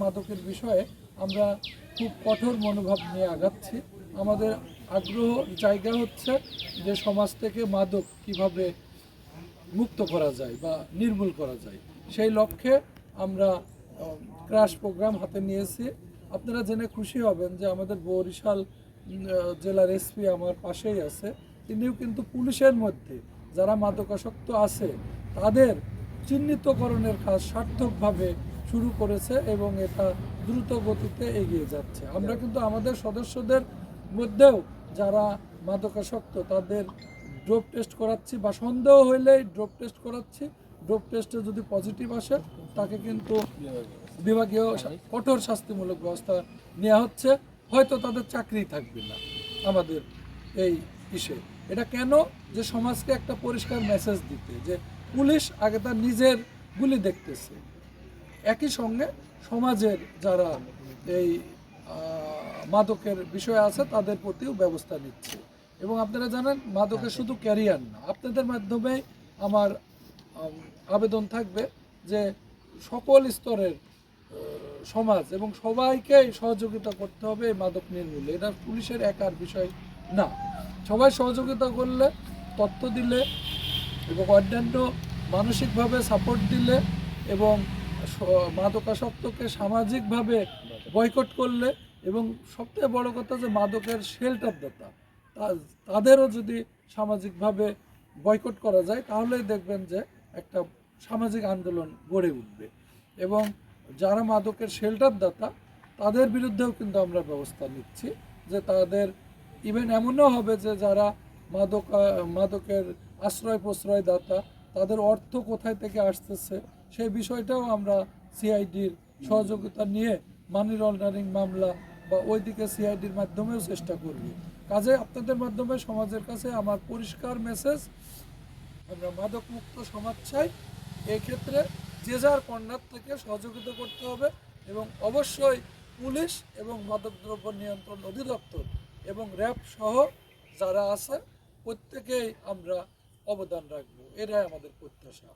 মাদকের বিষয়ে আমরা খুব কঠোর মনোভাব নিয়ে আগাচ্ছি। আমাদের আগ্রহ জায়গা হচ্ছে যে সমাজ থেকে মাদক কিভাবে মুক্ত করা যায় বা নির্মূল করা যায়, সেই লক্ষ্যে আমরা ক্রাশ প্রোগ্রাম হাতে নিয়েছি। আপনারা জেনে খুশি হবেন যে আমাদের বরিশাল জেলার এসপি আমার পাশেই আছে, তিনিও কিন্তু পুলিশের মধ্যে যারা মাদকাসক্ত আছে তাদের চিহ্নিতকরণের কাজ সার্থকভাবে শুরু করেছে এবং এটা দ্রুত গতিতে এগিয়ে যাচ্ছে। আমরা কিন্তু আমাদের সদস্যদের মধ্যেও যারা মাদকাসক্ত তাদের ড্রপ টেস্ট করাচ্ছি বা সন্দেহ হইলেই ড্রপ টেস্ট করাচ্ছি। ড্রপ টেস্টে যদি পজিটিভ আসে তাকে কিন্তু বিভাগীয় কঠোর শাস্তিমূলক ব্যবস্থা নেওয়া হচ্ছে। হয়তো তাদের চাকরি থাকবে না আমাদের এই ইসে। এটা কেন? যে সমাজকে একটা পরিষ্কার মেসেজ দিতে যে পুলিশ আগে তার নিজের গুলি দেখতেছে, একই সঙ্গে সমাজের যারা এই মাদকের বিষয় আছে তাদের প্রতিও ব্যবস্থা নিচ্ছে। এবং আপনারা জানেন মাদকের শুধু ক্যারিয়ার না, আপনাদের মাধ্যমে আমার আবেদন থাকবে যে সকল স্তরের সমাজ এবং সবাইকে সহযোগিতা করতে হবে এই মাদক নির্মূলে। এটা পুলিশের একার বিষয় না, সবাই সহযোগিতা করলে, তথ্য দিলে এবং অন্যান্য মানসিকভাবে সাপোর্ট দিলে এবং মাদকাসক্তকে সামাজিকভাবে বয়কট করলে এবং সবথেকে বড় কথা যে মাদকের শেল্টার দাতা তাদেরও যদি সামাজিকভাবে বয়কট করা যায় তাহলেই দেখবেন যে একটা সামাজিক আন্দোলন গড়ে উঠবে। এবং যারা মাদকের শেল্টার দাতা তাদের বিরুদ্ধেও কিন্তু আমরা ব্যবস্থা নিচ্ছি, যে তাদের ইভেন এমনও হবে যে যারা মাদকের আশ্রয় প্রশ্রয় দাতা তাদের অর্থ কোথায় থেকে আসতেছে সেই বিষয়টাও আমরা সিআইডির সহযোগিতা নিয়ে মানি লন্ডারিং মামলা বা ওইদিকে সিআইডির মাধ্যমেও চেষ্টা করব। কাজে আপনাদের মাধ্যমে সমাজের কাছে আমার পরিষ্কার মেসেজ, আমরা মাদক মুক্ত সমাজ চাই। এক্ষেত্রে যে যার কর্নার থেকে সহযোগিতা করতে হবে এবং অবশ্যই পুলিশ এবং মাদকদ্রব্য নিয়ন্ত্রণ অধিদপ্তর এবং র্যাব সহ যারা আছে প্রত্যেকেই আমরা অবদান রাখবো, এটাই আমাদের প্রত্যাশা।